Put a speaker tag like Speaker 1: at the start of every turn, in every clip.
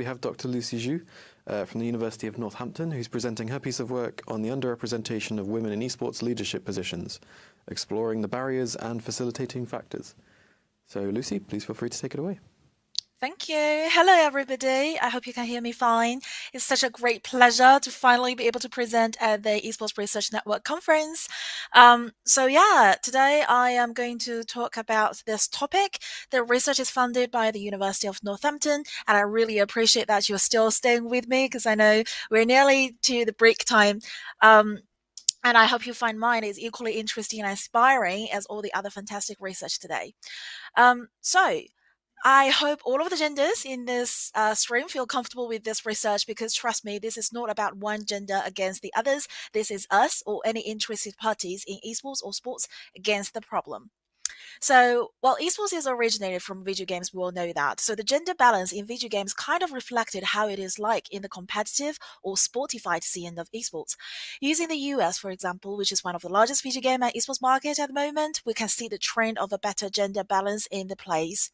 Speaker 1: we have Dr. Lucy Zhu from the University of Northampton, who's presenting her piece of work on the underrepresentation of women in esports leadership positions, exploring the barriers and facilitating factors. So Lucy, please feel free to take it away.
Speaker 2: Thank you. Hello, everybody. I hope you can hear me fine. It's such a great pleasure to finally be able to present at the Esports Research Network conference. Today I am going to talk about this topic. The research is funded by the University of Northampton, and I really appreciate that you're still staying with me because I know we're nearly to the break time. And I hope you find mine is equally interesting and inspiring as all the other fantastic research today. I hope all of the genders in this stream feel comfortable with this research because trust me, this is not about one gender against the others. This is us or any interested parties in esports or sports against the problem. So, while esports is originated from video games, we all know that. So the gender balance in video games kind of reflected how it is like in the competitive or sportified scene of esports. Using the US, for example, which is one of the largest video game and esports market at the moment, we can see the trend of a better gender balance in the plays.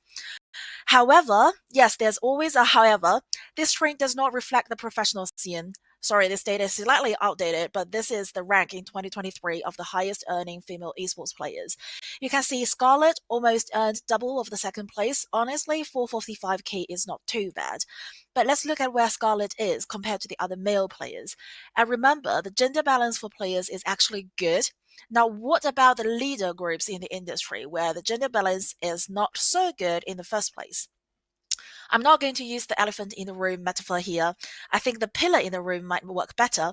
Speaker 2: However, yes, there's always a however, this trend does not reflect the professional scene. Sorry, this data is slightly outdated, but this is the rank in 2023 of the highest earning female esports players. You can see Scarlett almost earned double of the second place. Honestly, 455k is not too bad. But let's look at where Scarlett is compared to the other male players. And remember, the gender balance for players is actually good. Now, what about the leader groups in the industry where the gender balance is not so good in the first place? I'm not going to use the elephant in the room metaphor here. I think the pillar in the room might work better.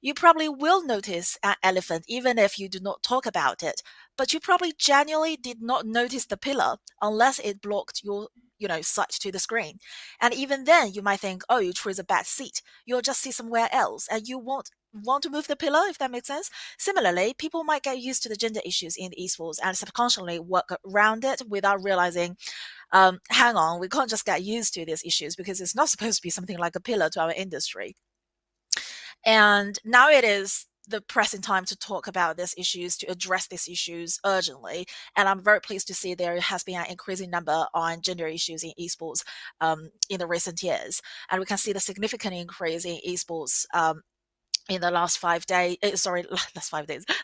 Speaker 2: You probably will notice an elephant even if you do not talk about it, but you probably genuinely did not notice the pillar unless it blocked your sight to the screen. And even then you might think, oh, you chose a bad seat. You'll just see somewhere else and you won't want to move the pillar, if that makes sense. Similarly, people might get used to the gender issues in the esports and subconsciously work around it without realizing, hang on, we can't just get used to these issues because it's not supposed to be something like a pillar to our industry. And now it is the pressing time to talk about these issues, to address these issues urgently. And I'm very pleased to see there has been an increasing number on gender issues in esports in the recent years. And we can see the significant increase in esports in the last 5 days,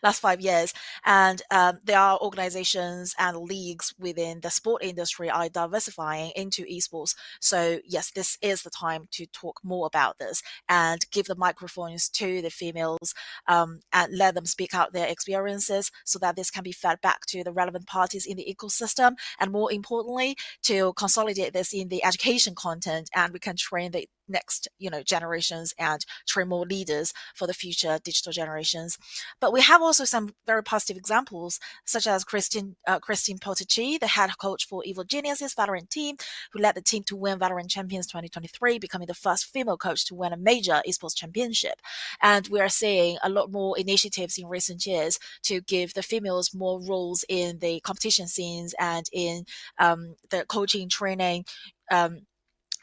Speaker 2: last 5 years. And there are organizations and leagues within the sport industry are diversifying into esports. So yes, this is the time to talk more about this and give the microphones to the females and let them speak out their experiences so that this can be fed back to the relevant parties in the ecosystem. And more importantly, to consolidate this in the education content, and we can train the next generations and train more leaders for the future digital generations. But we have also some very positive examples, such as Christine Potici, the head coach for Evil Geniuses Valorant team, who led the team to win Valorant Champions 2023, becoming the first female coach to win a major esports championship. And we are seeing a lot more initiatives in recent years to give the females more roles in the competition scenes and in the coaching, training,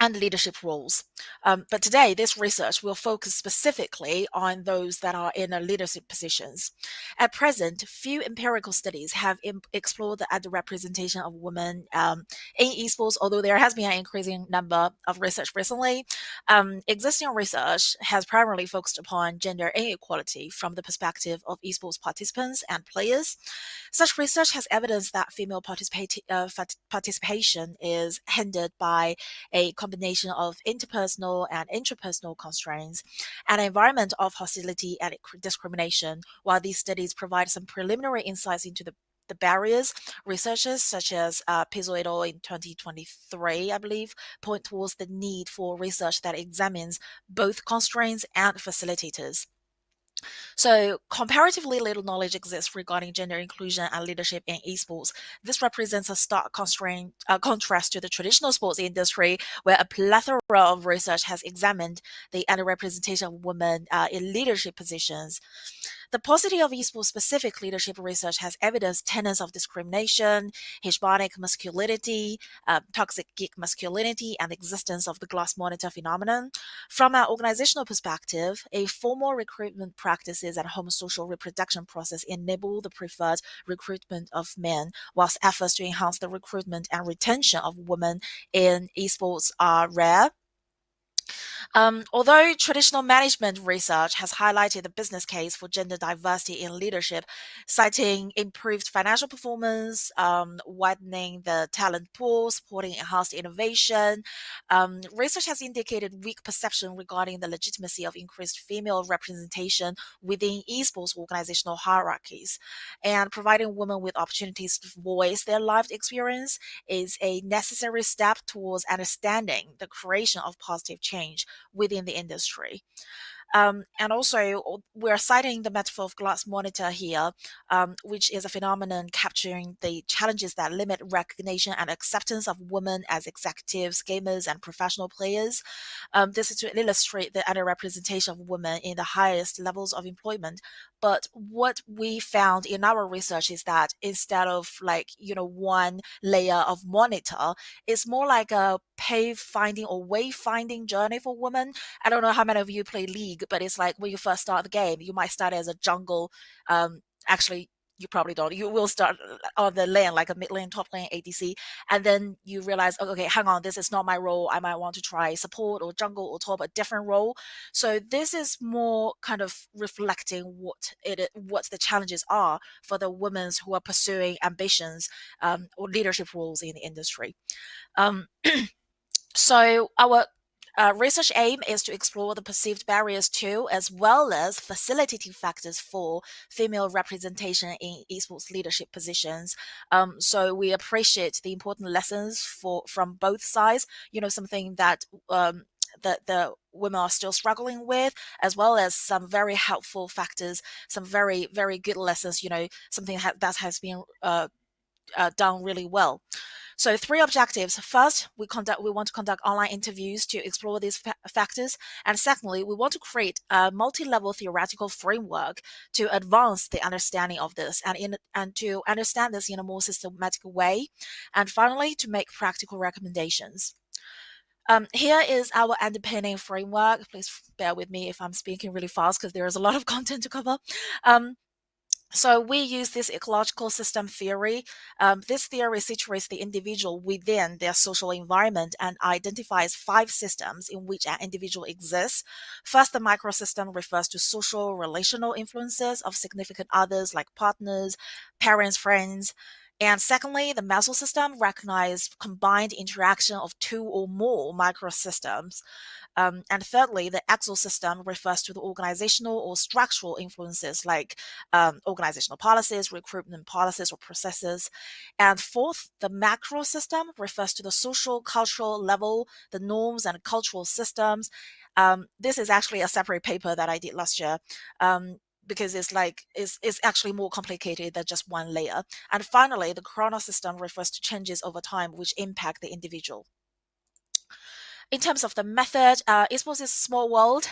Speaker 2: and leadership roles. But today, this research will focus specifically on those that are in leadership positions. At present, few empirical studies have explored the underrepresentation of women in esports, although there has been an increasing number of research recently. Existing research has primarily focused upon gender inequality from the perspective of esports participants and players. Such research has evidence that female participation is hindered by a combination of interpersonal and intrapersonal constraints, an environment of hostility and discrimination. While these studies provide some preliminary insights into the barriers, researchers such as Pizzo et al. In 2023, I believe, point towards the need for research that examines both constraints and facilitators. So, comparatively little knowledge exists regarding gender inclusion and leadership in esports. This represents a stark contrast to the traditional sports industry, where a plethora of research has examined the underrepresentation of women in leadership positions. The paucity of esports-specific leadership research has evidenced tenets of discrimination, hegemonic masculinity, toxic geek masculinity, and the existence of the glass monitor phenomenon. From an organizational perspective, a formal recruitment practices and homosocial reproduction process enable the preferred recruitment of men, whilst efforts to enhance the recruitment and retention of women in esports are rare. Although traditional management research has highlighted the business case for gender diversity in leadership, citing improved financial performance, widening the talent pool, supporting enhanced innovation, research has indicated weak perception regarding the legitimacy of increased female representation within esports organizational hierarchies. And providing women with opportunities to voice their lived experience is a necessary step towards understanding the creation of positive change within the industry. And also, we're citing the metaphor of glass monitor here, which is a phenomenon capturing the challenges that limit recognition and acceptance of women as executives, gamers, and professional players. This is to illustrate the underrepresentation of women in the highest levels of employment. But what we found in our research is that instead of one layer of monitor, it's more like a pay finding or wayfinding journey for women. I don't know how many of you play League, but it's like when you first start the game, you might start as a jungle. Actually, you probably don't. You will start on the lane, like a mid lane, top lane, ADC, and then you realize, oh, okay, hang on, this is not my role. I might want to try support or jungle or top, a different role. So this is more kind of reflecting what the challenges are for the women who are pursuing ambitions or leadership roles in the industry. Um, so our research aim is to explore the perceived barriers to, as well as facilitating factors for female representation in esports leadership positions. So we appreciate the important lessons from both sides. Something that the women are still struggling with, as well as some very helpful factors, some very very good lessons. Something that has been done really well. So 3 objectives. First, we want to conduct online interviews to explore these factors. And secondly, we want to create a multi-level theoretical framework to advance the understanding of this and to understand this in a more systematic way. And finally, to make practical recommendations. Here is our underpinning framework. Please bear with me if I'm speaking really fast because there is a lot of content to cover. So we use this ecological system theory. This theory situates the individual within their social environment and identifies 5 systems in which an individual exists. First, the microsystem refers to social relational influences of significant others like partners, parents, friends. And secondly, the mesosystem recognizes combined interaction of 2 or more microsystems. And thirdly, the exosystem refers to the organizational or structural influences like organizational policies, recruitment policies, or processes. And fourth, the macro system refers to the social, cultural level, the norms and cultural systems. This is actually a separate paper that I did last year. Because it's actually more complicated than just one layer. And finally, the chronosystem refers to changes over time which impact the individual. In terms of the method, esports is a small world.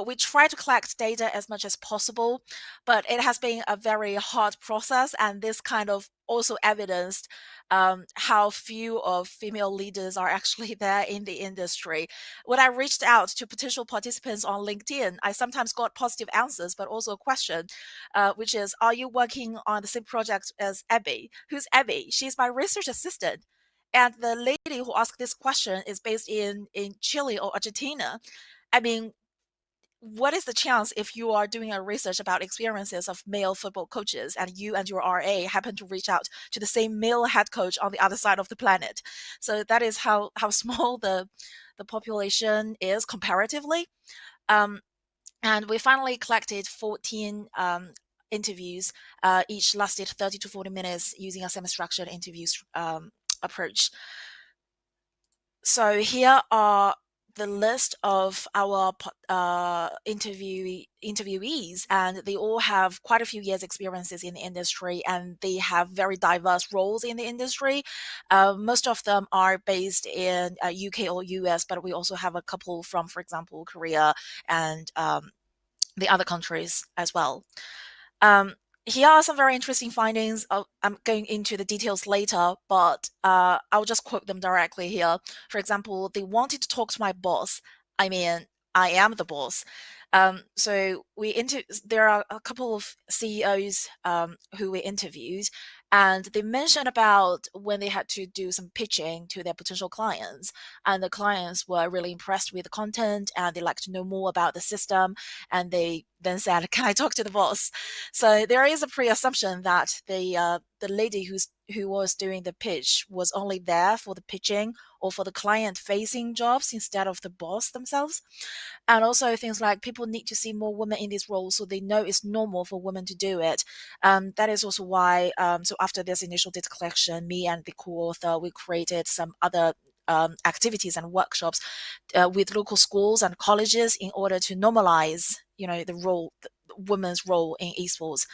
Speaker 2: We try to collect data as much as possible, but it has been a very hard process, and this kind of also evidenced how few of female leaders are actually there in the industry. When I reached out to potential participants on LinkedIn, I sometimes got positive answers, but also a question, which is, are you working on the same project as Abby? Who's Abby? She's my research assistant. And the lady who asked this question is based in Chile or Argentina. I mean, what is the chance if you are doing a research about experiences of male football coaches and you and your RA happen to reach out to the same male head coach on the other side of the planet? So that is how small the population is comparatively. And we finally collected 14 interviews, each lasted 30 to 40 minutes using a semi-structured interviews approach. So here are the list of our interviewees, and they all have quite a few years experiences in the industry, and they have very diverse roles in the industry. Most of them are based in UK or US, but we also have a couple from, for example, Korea and the other countries as well. Here are some very interesting findings. I'm going into the details later, but I'll just quote them directly here. For example, they wanted to talk to my boss. I mean, I am the boss. So there are a couple of CEOs who we interviewed, And they mentioned about when they had to do some pitching to their potential clients, and the clients were really impressed with the content and they like to know more about the system. And they then said, "Can I talk to the boss?" So there is a pre-assumption that the lady who was doing the pitch was only there for the pitching or for the client-facing jobs instead of the boss themselves. And also things like people need to see more women in these roles so they know it's normal for women to do it. That is also why, so after this initial data collection, me and the co-author, we created some other activities and workshops with local schools and colleges in order to normalize, the women's role in esports.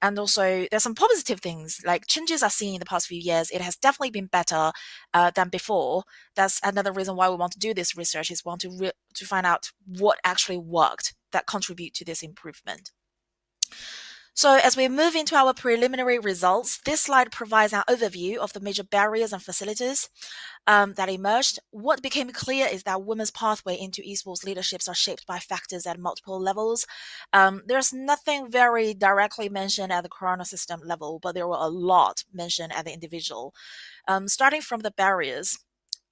Speaker 2: And also, there's some positive things like changes are seen in the past few years. It has definitely been better than before. That's another reason why we want to do this research, is want to find out what actually worked that contribute to this improvement. So as we move into our preliminary results, this slide provides an overview of the major barriers and facilities that emerged. What became clear is that women's pathway into esports leaderships are shaped by factors at multiple levels. There's nothing very directly mentioned at the corona system level, but there were a lot mentioned at the individual. Starting from the barriers,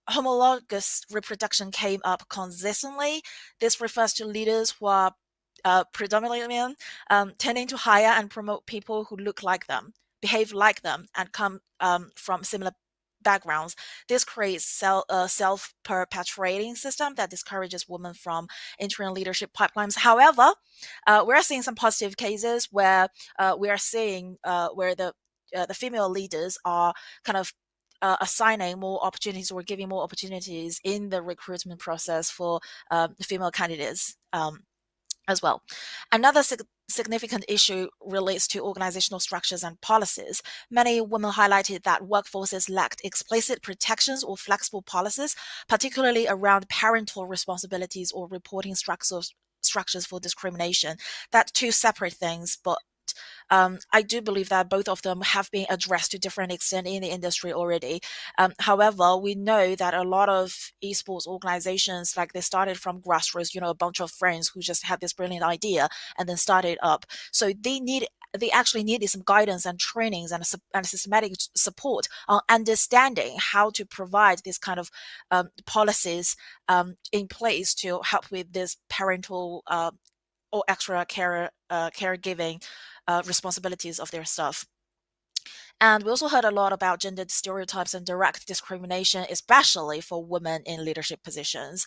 Speaker 2: homologous reproduction came up consistently. This refers to leaders who are predominantly men, tending to hire and promote people who look like them, behave like them, and come from similar backgrounds. This creates a self-perpetuating system that discourages women from entering leadership pipelines. However, we're seeing some positive cases where we are seeing where the female leaders are kind of assigning more opportunities or giving more opportunities in the recruitment process for female candidates. As well. Another significant issue relates to organizational structures and policies. Many women highlighted that workforces lacked explicit protections or flexible policies, particularly around parental responsibilities or reporting structures for discrimination. That's two separate things, but I do believe that both of them have been addressed to different extent in the industry already. However, we know that a lot of esports organizations, like they started from grassroots, a bunch of friends who just had this brilliant idea and then started up. So they actually needed some guidance and trainings and systematic support on understanding how to provide this kind of policies in place to help with this parental or extra caregiving responsibilities of their staff. And we also heard a lot about gender stereotypes and direct discrimination, especially for women in leadership positions,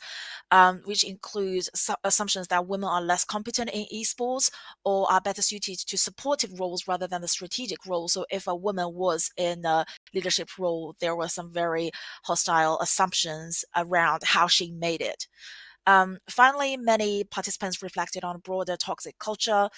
Speaker 2: which includes assumptions that women are less competent in esports or are better suited to supportive roles rather than the strategic roles. So if a woman was in a leadership role, there were some very hostile assumptions around how she made it. Finally, many participants reflected on broader toxic culture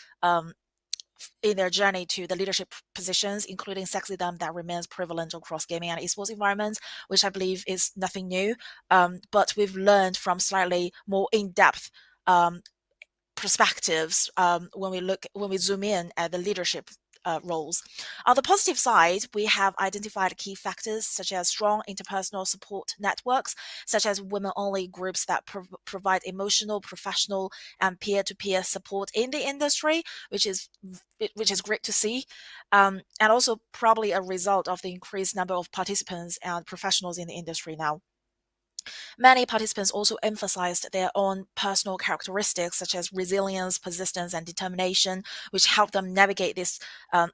Speaker 2: in their journey to the leadership positions, including sexism that remains prevalent across gaming and esports environments, which I believe is nothing new. But we've learned from slightly more in-depth perspectives when we zoom in at the leadership roles. On the positive side, we have identified key factors such as strong interpersonal support networks, such as women-only groups that provide emotional, professional, and peer-to-peer support in the industry, which is great to see, and also probably a result of the increased number of participants and professionals in the industry now. Many participants also emphasized their own personal characteristics such as resilience, persistence, and determination, which help them navigate this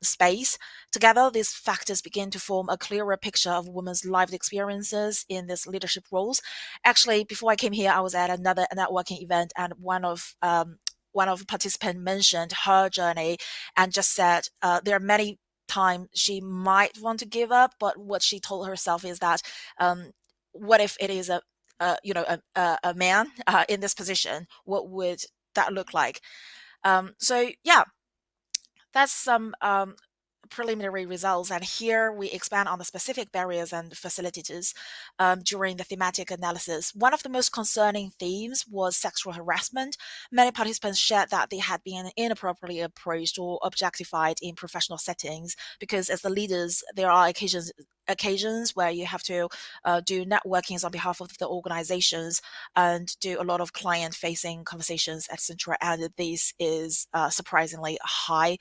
Speaker 2: space. Together, these factors begin to form a clearer picture of women's lived experiences in these leadership roles. Actually, before I came here, I was at another networking event, and one of the participants mentioned her journey and just said there are many times she might want to give up, but what she told herself is that what if it is a man in this position? What would that look like? So yeah, that's some preliminary results, and here we expand on the specific barriers and facilities during the thematic analysis. One of the most concerning themes was sexual harassment. Many participants shared that they had been inappropriately approached or objectified in professional settings because as the leaders, there are occasions where you have to do networkings on behalf of the organizations and do a lot of client-facing conversations, etc. And this is surprisingly high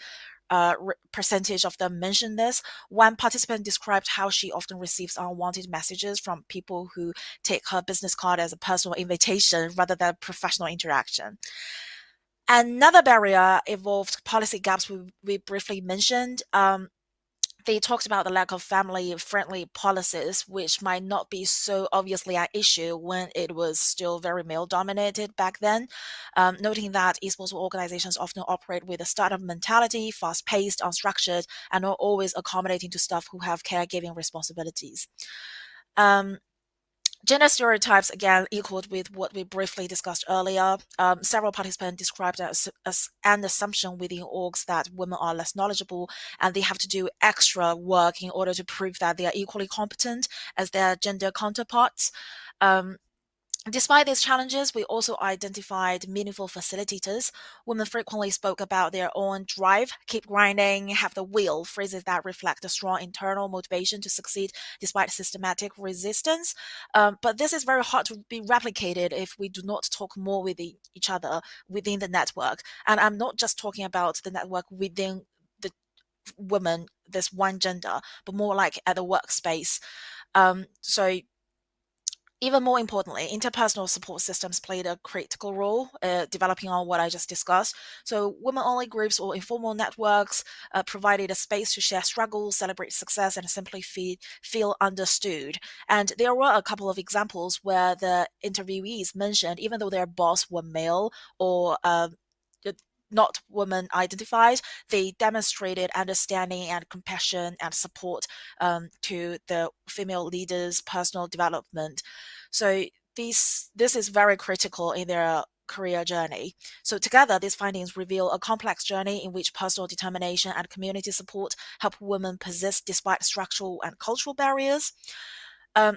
Speaker 2: percentage of them mentioned this. One participant described how she often receives unwanted messages from people who take her business card as a personal invitation rather than professional interaction. Another barrier involved policy gaps we briefly mentioned. They talked about the lack of family-friendly policies, which might not be so obviously an issue when it was still very male-dominated back then, noting that esports organizations often operate with a startup mentality, fast-paced, unstructured, and not always accommodating to staff who have caregiving responsibilities. Gender stereotypes, again, equaled with what we briefly discussed earlier. Several participants described as an assumption within orgs that women are less knowledgeable and they have to do extra work in order to prove that they are equally competent as their gender counterparts. Despite these challenges, we also identified meaningful facilitators. Women frequently spoke about their own drive, keep grinding, have the will, phrases that reflect a strong internal motivation to succeed despite systematic resistance. But this is very hard to be replicated if we do not talk more with each other within the network. And I'm not just talking about the network within the women, this one gender, but more like at the workspace. So even more importantly, interpersonal support systems played a critical role, developing on what I just discussed. So women-only groups or informal networks provided a space to share struggles, celebrate success, and simply feel understood. And there were a couple of examples where the interviewees mentioned, even though their boss were male or not women identified, they demonstrated understanding and compassion and support to the female leaders' personal development. So this is very critical in their career journey. So together, these findings reveal a complex journey in which personal determination and community support help women persist despite structural and cultural barriers.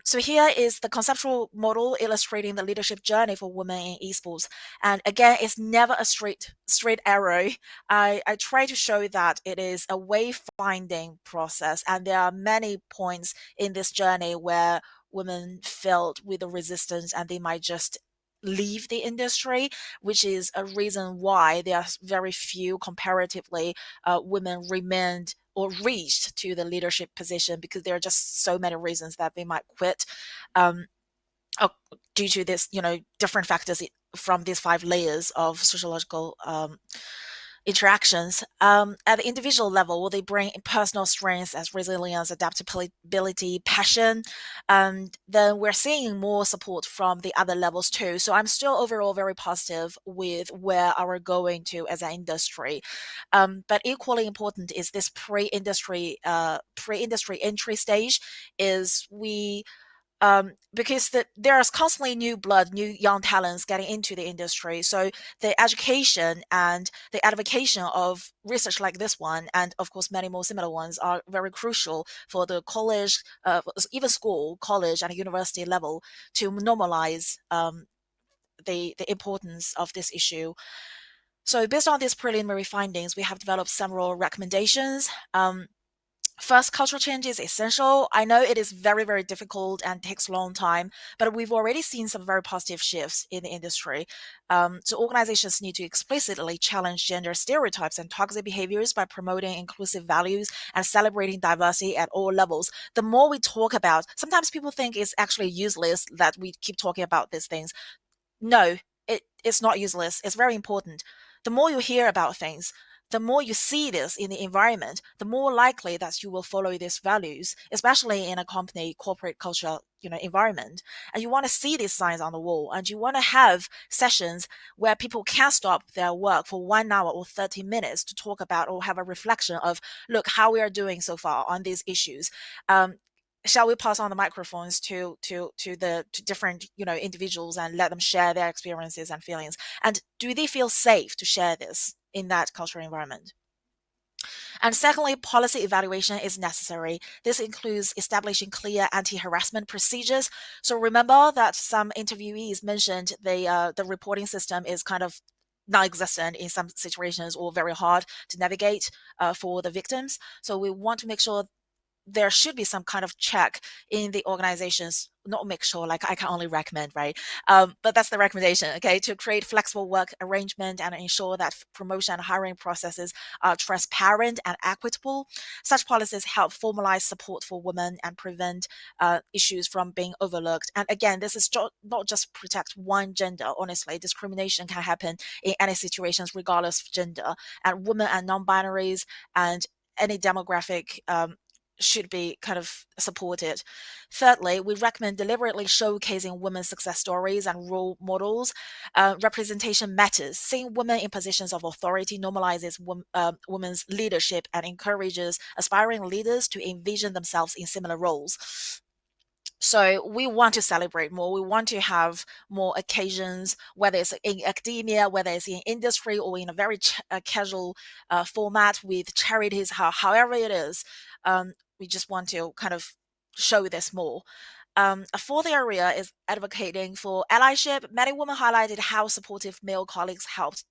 Speaker 2: So here is the conceptual model illustrating the leadership journey for women in esports. And again, it's never a straight arrow. I try to show that it is a wayfinding process, and there are many points in this journey where women felt with the resistance and they might just leave the industry, which is a reason why there are very few comparatively women remained or reached to the leadership position, because there are just so many reasons that they might quit um, due to this, different factors from these 5 layers of sociological interactions. At the individual level, they bring personal strengths as resilience, adaptability, passion. And then we're seeing more support from the other levels too. So I'm still overall very positive with where we're going to as an industry. But equally important is this pre-industry entry stage is because there's constantly new blood, new young talents getting into the industry. So the education and the advocacy of research like this one, and of course many more similar ones, are very crucial for the college, even school, college, and university level to normalize the importance of this issue. So based on these preliminary findings, we have developed several recommendations. First, cultural change is essential. I know it is very, very difficult and takes a long time, but we've already seen some very positive shifts in the industry. So organizations need to explicitly challenge gender stereotypes and toxic behaviors by promoting inclusive values and celebrating diversity at all levels. The more we talk about, sometimes people think it's actually useless that we keep talking about these things. No, it's not useless. It's very important. The more you hear about things, the more you see this in the environment, the more likely that you will follow these values, especially in a company corporate culture, environment. And you want to see these signs on the wall, and you want to have sessions where people can stop their work for 1 hour or 30 minutes to talk about or have a reflection of, look, how we are doing so far on these issues. Shall we pass on the microphones to different individuals and let them share their experiences and feelings? And do they feel safe to share this in that cultural environment? And secondly, policy evaluation is necessary. This includes establishing clear anti-harassment procedures. So remember that some interviewees mentioned the reporting system is kind of non-existent in some situations or very hard to navigate for the victims. So we want to make sure there should be some kind of check in the organizations, not make sure, like I can only recommend, right? But that's the recommendation, okay, to create flexible work arrangement and ensure that promotion and hiring processes are transparent and equitable. Such policies help formalize support for women and prevent issues from being overlooked. And again, this is not just protect one gender. Honestly, discrimination can happen in any situations, regardless of gender. And women and non-binaries and any demographic should be kind of supported. Thirdly, we recommend deliberately showcasing women's success stories and role models. Representation matters. Seeing women in positions of authority normalizes women's leadership and encourages aspiring leaders to envision themselves in similar roles. So we want to celebrate more. We want to have more occasions, whether it's in academia, whether it's in industry, or in a very casual format with charities, however it is. We just want to kind of show this more. A fourth area is advocating for allyship. Many women highlighted how supportive male colleagues helped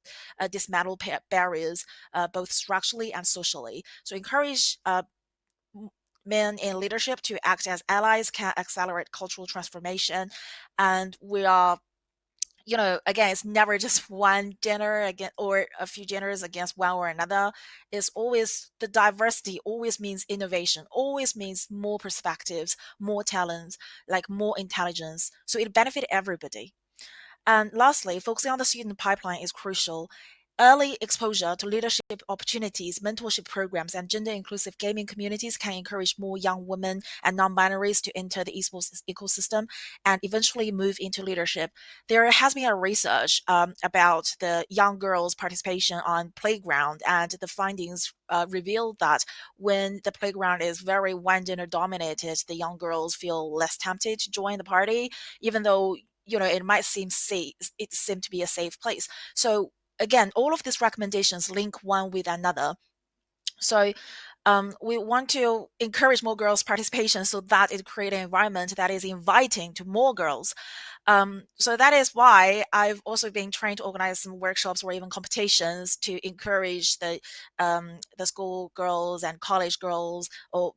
Speaker 2: dismantle barriers, both structurally and socially. So encourage men in leadership to act as allies can accelerate cultural transformation. And we are, again, it's never just one gender against or a few genders against one or another. It's always the diversity always means innovation, always means more perspectives, more talents, like more intelligence. So it benefits everybody. And lastly, focusing on the student pipeline is crucial. Early exposure to leadership opportunities, mentorship programs, and gender inclusive gaming communities can encourage more young women and non binaries to enter the esports ecosystem and eventually move into leadership. There has been a research about the young girls' participation on playground, and the findings revealed that when the playground is very one gender dominated, the young girls feel less tempted to join the party, even though it might seem safe, it seemed to be a safe place. So again, all of these recommendations link one with another. So we want to encourage more girls' participation so that it creates an environment that is inviting to more girls. So that is why I've also been trying to organize some workshops or even competitions to encourage the school girls and college girls, or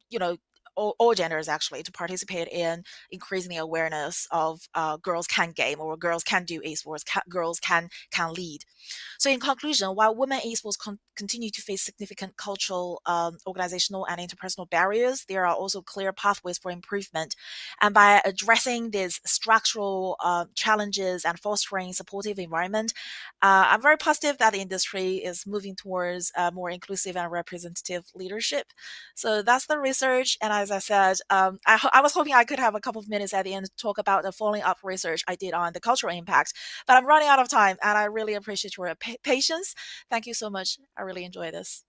Speaker 2: all genders actually, to participate in increasing the awareness of girls can game, or girls can do esports, girls can lead. So, in conclusion, while women esports continue to face significant cultural, organizational, and interpersonal barriers, there are also clear pathways for improvement. And by addressing these structural challenges and fostering supportive environment, I'm very positive that the industry is moving towards more inclusive and representative leadership. So that's the research. And as I said, I was hoping I could have a couple of minutes at the end to talk about the following up research I did on the cultural impact, but I'm running out of time, and I really appreciate your patience. Thank you so much. I really enjoy this.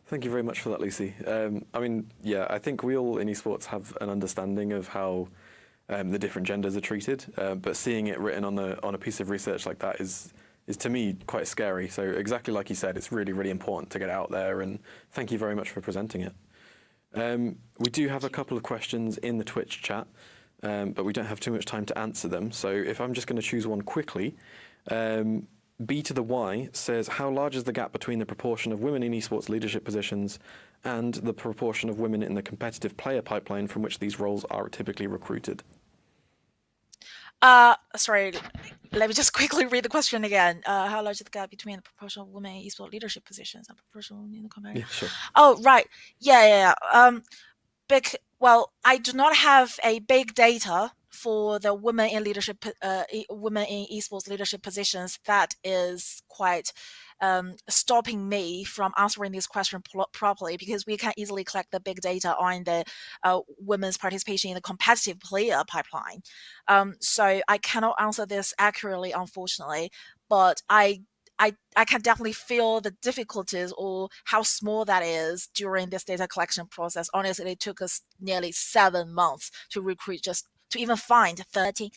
Speaker 1: Thank you very much for that, Lucy. I mean, yeah, I think we all in esports have an understanding of how the different genders are treated, but seeing it written on a piece of research like that is to me quite scary. So exactly like you said, it's really, really important to get out there, and thank you very much for presenting it. We do have a couple of questions in the Twitch chat, but we don't have too much time to answer them. So if I'm just going to choose one quickly, B to the Y says, how large is the gap between the proportion of women in esports leadership positions and the proportion of women in the competitive player pipeline from which these roles are typically recruited?
Speaker 2: Sorry, let me just quickly read the question again. How large is the gap between the proportion of women in esports leadership positions and proportion of women in the competitive?
Speaker 1: Yeah, sure.
Speaker 2: Oh, right. Yeah. Well, I do not have a big data for the women in leadership, women in esports leadership positions. That is quite stopping me from answering this question properly, because we can easily collect the big data on the women's participation in the competitive player pipeline. So I cannot answer this accurately, unfortunately, but I can definitely feel the difficulties or how small that is during this data collection process. Honestly, it took us nearly 7 months to recruit, just to even find 30.